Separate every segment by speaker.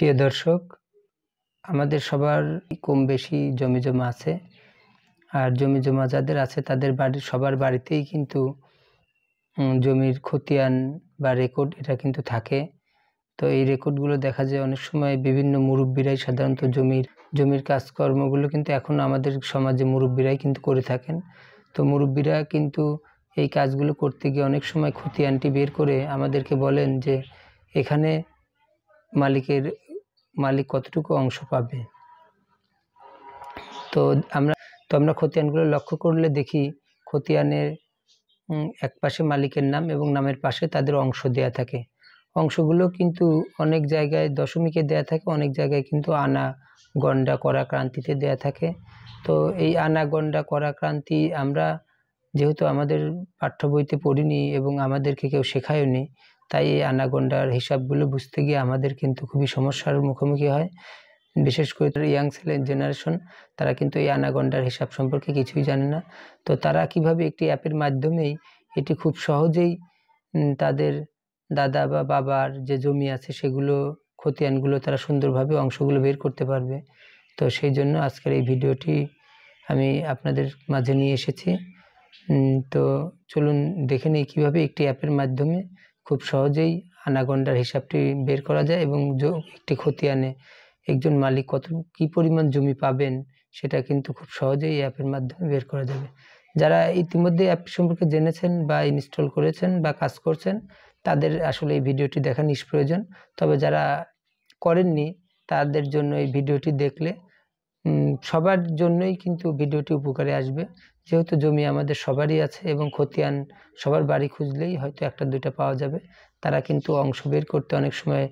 Speaker 1: প্রিয় দর্শক, আমাদের সবার কম বেশি জমিজমা আছে। আর জমিজমা যাদের আছে তাদের সবার বাড়িতেই কিন্তু জমির খতিয়ান বা রেকর্ড এটা কিন্তু থাকে। তো এই রেকর্ডগুলো দেখা যায় অনেক সময় বিভিন্ন মুরব্বীরাই সাধারণত জমির কাজকর্মগুলো কিন্তু এখন আমাদের সমাজে মুরব্বীরাই কিন্তু করে থাকেন। তো মুরব্বীরা কিন্তু এই কাজগুলো করতে গিয়ে অনেক সময় খতিয়ানটি বের করে আমাদেরকে বলেন যে এখানে মালিক কতটুকু অংশ পাবে। তো আমরা খতিয়ানগুলো লক্ষ্য করলে দেখি খতিয়ানের এক পাশে মালিকের নাম এবং নামের পাশে তাদের অংশ দেয়া থাকে। অংশগুলো কিন্তু অনেক জায়গায় দশমিকে দেয়া থাকে, অনেক জায়গায় কিন্তু আনা গন্ডা করা ক্রান্তিতে দেয়া থাকে। তো এই আনা গন্ডা করা ক্রান্তি আমরা যেহেতু আমাদের পাঠ্য বইতে পড়িনি এবং আমাদেরকে কেউ শেখায়নি, তাই এই আনা গন্ডার হিসাবগুলো বুঝতে গিয়ে আমাদের কিন্তু খুবই সমস্যার মুখোমুখি হয়। বিশেষ করে ইয়াং জেনারেশন, তারা কিন্তু এই আনা গন্ডার হিসাব সম্পর্কে কিছুই জানে না। তো তারা কিভাবে একটি অ্যাপের মাধ্যমেই এটি খুব সহজেই তাদের দাদা বা বাবার যে জমি আছে সেগুলো খতিয়ানগুলো তারা সুন্দরভাবে অংশগুলো বের করতে পারবে। তো সেই জন্য আজকের এই ভিডিওটি আমি আপনাদের মাঝে নিয়ে এসেছি। তো চলুন দেখে নিই কীভাবে একটি অ্যাপের মাধ্যমে খুব সহজেই আনাগন্ডার হিসাবটি বের করা যায় এবং একটি খতিয়ানে একজন মালিক কী পরিমাণ জমি পাবেন সেটা কিন্তু খুব সহজেই এই অ্যাপের মাধ্যমে বের করা যাবে। যারা ইতিমধ্যে অ্যাপ সম্পর্কে জেনেছেন বা ইনস্টল করেছেন বা কাজ করছেন তাদের আসলে এই ভিডিওটি দেখা নিষ্প্রয়োজন। তবে যারা করেননি তাদের জন্য এই ভিডিওটি দেখলে সবার জন্যই কিন্তু ভিডিওটি উপকারে আসবে। যেহেতু জমি আমাদের সবারই আছে এবং খতিয়ান সবার বাড়ি খুঁজলেই হয়তো একটা দুইটা পাওয়া যাবে। তারা কিন্তু অংশ বের করতে অনেক সময়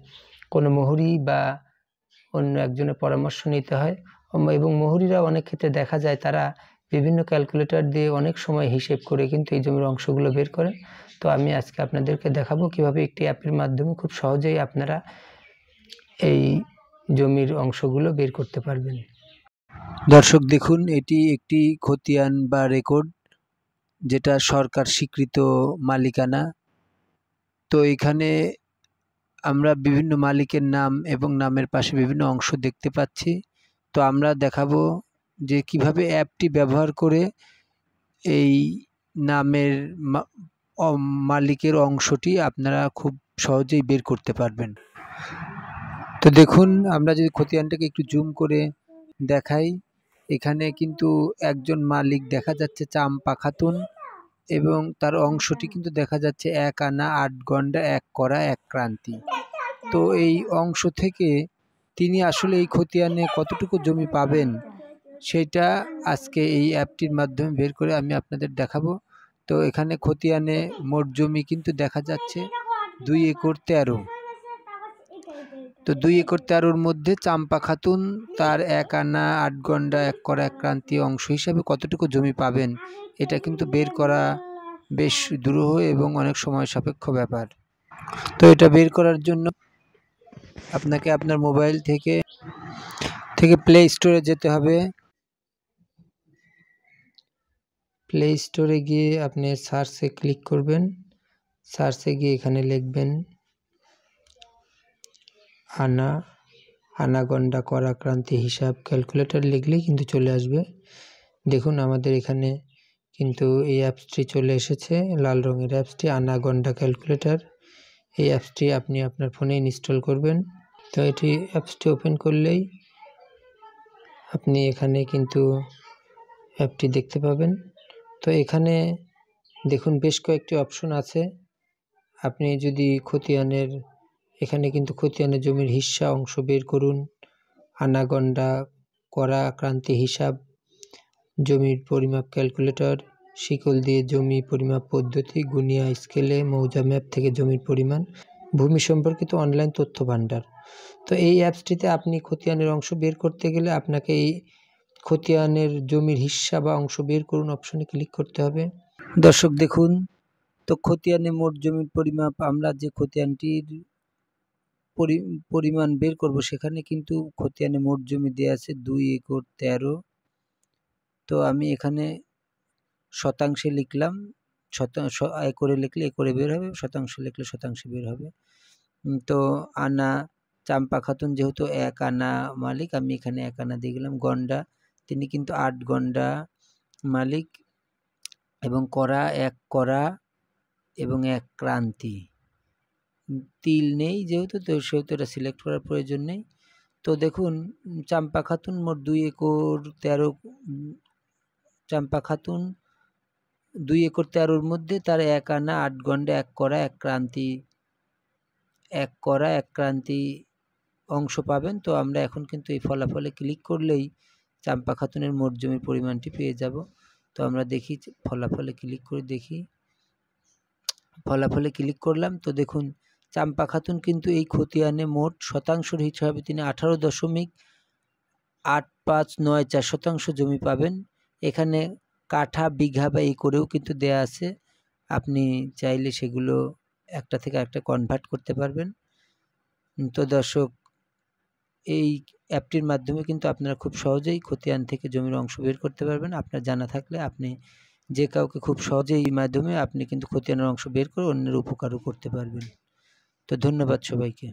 Speaker 1: কোনো মুহুরি বা অন্য একজনের পরামর্শ নিতে হয় এবং মুহুরিরা অনেক ক্ষেত্রে দেখা যায় তারা বিভিন্ন ক্যালকুলেটর দিয়ে অনেক সময় হিসেব করে কিন্তু এই জমির অংশগুলো বের করেন। তো আমি আজকে আপনাদেরকে দেখাবো কিভাবে একটি অ্যাপের মাধ্যমে খুব সহজেই আপনারা এই জমির অংশগুলো বের করতে পারবেন।
Speaker 2: দর্শক দেখুন, এটি একটি খতিয়ান বা রেকর্ড যেটা সরকার স্বীকৃত মালিকানা। তো এখানে আমরা বিভিন্ন মালিকের নাম এবং নামের পাশে বিভিন্ন অংশ দেখতে পাচ্ছি। তো আমরা দেখাবো যে কিভাবে অ্যাপটি ব্যবহার করে এই নামের মালিকের অংশটি আপনারা খুব সহজেই বের করতে পারবেন। তো দেখুন, আমরা যদি খতিয়ানটাকে একটু জুম করে দেখাই, এখানে কিন্তু একজন মালিক দেখা যাচ্ছে চাম্পা খাতুন এবং তার অংশটি কিন্তু দেখা যাচ্ছে 1 আনা 8 গন্ডা 1 করা 1 ক্রান্তি। তো এই অংশ থেকে তিনি আসলে এই খতিয়ানে কতটুকু জমি পাবেন সেটা আজকে এই অ্যাপটির মাধ্যমে বের করে আমি আপনাদের দেখাবো। তো এখানে খতিয়ানে মোট জমি কিন্তু দেখা যাচ্ছে 2 একর 13। তো 2 একর 13-র মধ্যে চাম্পা খাতুন তার 1 আনা 8 গন্ডা 1 করা 1 ক্রান্তি অংশ হিসাবে কতটুকু জমি পাবেন এটা কিন্তু বের করা বেশ দুরূহ এবং অনেক সময় সাপেক্ষ ব্যাপার। তো এটা বের করার জন্য আপনাকে আপনার মোবাইল থেকে প্লে স্টোরে যেতে হবে।
Speaker 1: প্লে স্টোরে গিয়ে আপনি সার্চে ক্লিক করবেন। সার্চে গিয়ে এখানে লিখবেন আনাগন্ডা করা ক্রান্তি হিসাব ক্যালকুলেটর, লিখলেই কিন্তু চলে আসবে। দেখুন আমাদের এখানে কিন্তু এই অ্যাপসটি চলে এসেছে, লাল রঙের অ্যাপসটি আনাগন্ডা ক্যালকুলেটর। এই অ্যাপসটি আপনি আপনার ফোনে ইনস্টল করবেন। তো এটি অ্যাপসটি ওপেন করলেই আপনি এখানে কিন্তু অ্যাপটি দেখতে পাবেন। তো এখানে দেখুন বেশ কয়েকটি অপশন আছে। আপনি যদি এখানে কিন্তু খতিয়ানের জমির হিস্সা অংশ বের করুন, আনাগন্ডা করা ক্রান্তি হিসাব, জমির পরিমাপ ক্যালকুলেটর, শিকল দিয়ে জমি পরিমাপ পদ্ধতি, গুনিয়া স্কেলে, মৌজা ম্যাপ থেকে জমির পরিমাণ, ভূমি সম্পর্কিত অনলাইন তথ্য ভাণ্ডার। তো এই অ্যাপসটিতে আপনি খতিয়ানের অংশ বের করতে গেলে আপনাকে এই খতিয়ানের জমির হিস্সা বা অংশ বের করুন অপশনে ক্লিক করতে হবে।
Speaker 2: দর্শক দেখুন, তো খতিয়ানে মোট জমির পরিমাপ, আমরা যে খতিয়ানটির পরিমাণ বের করব সেখানে কিন্তু খতিয়ানে মোট জমি দেওয়া আছে 2 একর 13। তো আমি এখানে শতাংশে লিখলাম, একরে লিখলে একরে বের হবে, শতাংশে লিখলে শতাংশে বের হবে। তো আনা চাম্পা খাতুন যেহেতু 1 আনা মালিক, আমি এখানে 1 আনা দিয়ে গেলাম। গন্ডা, তিনি কিন্তু 8 গন্ডা মালিক এবং করা 1 করা এবং 1 ক্রান্তি। তিল নেই যেহেতু, তো সেহেতু এটা সিলেক্ট করার প্রয়োজন নেই। তো দেখুন চাম্পা খাতুন মোট 2 একর 13, চাম্পা খাতুন 2 একর 13-র মধ্যে তার 1 আনা 8 গন্ডা 1 করা 1 ক্রান্তি, 1 করা 1 ক্রান্তি অংশ পাবেন। তো আমরা এখন কিন্তু এই ফলাফলে ক্লিক করলেই চাম্পা খাতুনের মোট জমির পরিমাণটি পেয়ে যাব। তো আমরা দেখি ফলাফলে ক্লিক করে দেখি, ফলাফলে ক্লিক করলাম। তো দেখুন চাম্পা খাতুন কিন্তু এই খতিয়ানে মোট শতাংশের হিসাবে তিনি 18.8594 জমি পাবেন। এখানে কাঠা, বিঘা বা একরেও কিন্তু দেয়া আছে, আপনি চাইলে সেগুলো একটা থেকে একটা কনভার্ট করতে পারবেন। তো দর্শক, এই অ্যাপটির মাধ্যমে কিন্তু আপনারা খুব সহজেই খতিয়ান থেকে জমির অংশ বের করতে পারবেন। আপনার জানা থাকলে আপনি যে কাউকে খুব সহজেই এই মাধ্যমে আপনি কিন্তু খতিয়ানের অংশ বের করে অন্যের উপকারও করতে পারবেন। তো ধন্যবাদ সবাইকে।